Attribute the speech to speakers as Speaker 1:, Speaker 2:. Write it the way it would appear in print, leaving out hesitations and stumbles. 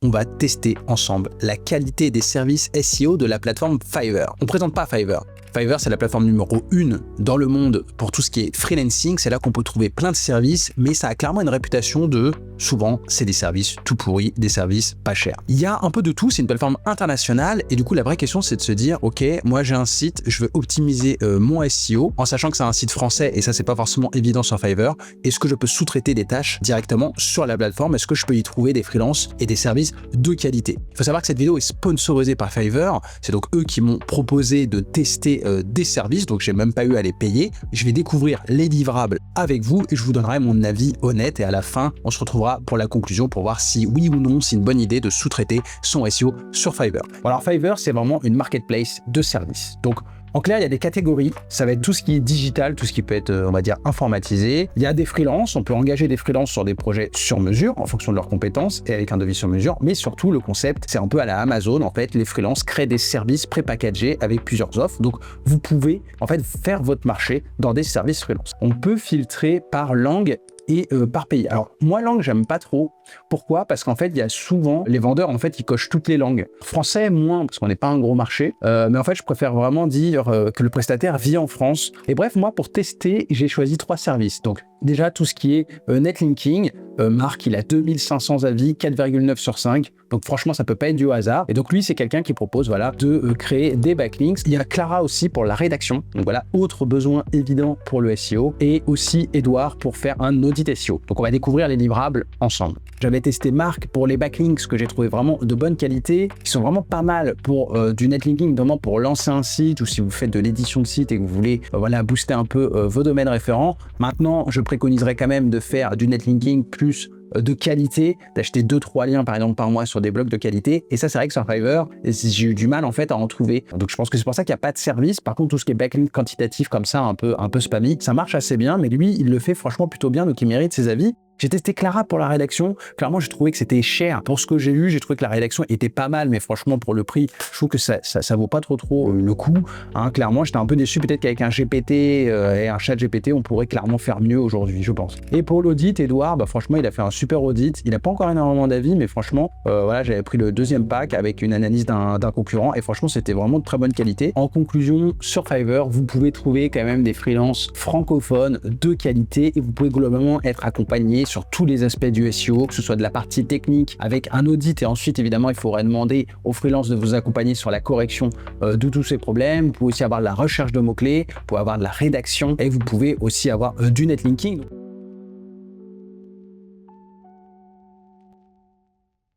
Speaker 1: on va tester ensemble la qualité des services SEO de la plateforme Fiverr. On ne présente pas Fiverr. Fiverr, c'est la plateforme numéro 1 dans le monde pour tout ce qui est freelancing. C'est là qu'on peut trouver plein de services, mais ça a clairement une réputation de, souvent, c'est des services tout pourris, des services pas chers. Il y a un peu de tout, c'est une plateforme internationale et du coup, la vraie question, c'est de se dire, ok, moi j'ai un site, je veux optimiser mon SEO en sachant que c'est un site français et ça, c'est pas forcément évident sur Fiverr. Est-ce que je peux sous-traiter des tâches directement sur la plateforme? Est-ce que je peux y trouver des freelances et des services de qualité? Il faut savoir que cette vidéo est sponsorisée par Fiverr. C'est donc eux qui m'ont proposé de tester des services, donc j'ai même pas eu à les payer. Je vais découvrir les livrables avec vous et je vous donnerai mon avis honnête et à la fin, on se retrouvera pour la conclusion pour voir si oui ou non c'est une bonne idée de sous-traiter son SEO sur Fiverr. Bon, alors Fiverr, c'est vraiment une marketplace de services. Donc en clair, il y a des catégories, ça va être tout ce qui est digital, tout ce qui peut être, on va dire, informatisé. Il y a des freelances, on peut engager des freelances sur des projets sur mesure, en fonction de leurs compétences et avec un devis sur mesure. Mais surtout, le concept, c'est un peu à la Amazon, en fait, les freelances créent des services pré-packagés avec plusieurs offres. Donc, vous pouvez, en fait, faire votre marché dans des services freelance. On peut filtrer par langue et par pays. Alors, moi, langue, j'aime pas trop. Pourquoi? Parce qu'en fait, il y a souvent, les vendeurs, en fait, ils cochent toutes les langues. Français, moins, parce qu'on n'est pas un gros marché. Mais en fait, je préfère vraiment dire que le prestataire vit en France. Et bref, moi, pour tester, j'ai choisi 3 services. Donc, déjà, tout ce qui est netlinking. Marc, il a 2500 avis, 4,9 sur 5. Donc, franchement, ça peut pas être du hasard. Et donc, lui, c'est quelqu'un qui propose, voilà, de créer des backlinks. Il y a Clara aussi pour la rédaction. Donc, voilà, autre besoin évident pour le SEO. Et aussi Edouard pour faire un audit SEO. Donc, on va découvrir les livrables ensemble. J'avais testé Marc pour les backlinks que j'ai trouvé vraiment de bonne qualité, qui sont vraiment pas mal pour du netlinking, notamment pour lancer un site ou si vous faites de l'édition de site et que vous voulez voilà, booster un peu vos domaines référents. Maintenant, je préconiserais quand même de faire du netlinking plus de qualité, d'acheter 2-3 liens par exemple par mois sur des blogs de qualité. Et ça, c'est vrai que sur Fiverr, j'ai eu du mal en fait à en trouver. Donc je pense que c'est pour ça qu'il n'y a pas de service. Par contre, tout ce qui est backlink quantitatif comme ça, un peu spammy, ça marche assez bien. Mais lui, il le fait franchement plutôt bien, donc il mérite ses avis. J'ai testé Clara pour la rédaction. Clairement, j'ai trouvé que c'était cher. Pour ce que j'ai eu, j'ai trouvé que la rédaction était pas mal, mais franchement, pour le prix, je trouve que ça vaut pas trop le coup. Hein, clairement, j'étais un peu déçu. Peut-être qu'avec un GPT et un chat GPT, on pourrait clairement faire mieux aujourd'hui, je pense. Et pour l'audit, Edouard, bah, franchement, il a fait un super audit. Il n'a pas encore énormément d'avis, mais franchement, voilà, j'avais pris le 2e pack avec une analyse d'un concurrent et franchement, c'était vraiment de très bonne qualité. En conclusion, sur Fiverr, vous pouvez trouver quand même des freelances francophones de qualité et vous pouvez globalement être accompagné sur tous les aspects du SEO, que ce soit de la partie technique avec un audit et ensuite évidemment il faudrait demander aux freelances de vous accompagner sur la correction de tous ces problèmes. Vous pouvez aussi avoir de la recherche de mots-clés, vous pouvez avoir de la rédaction et vous pouvez aussi avoir du netlinking.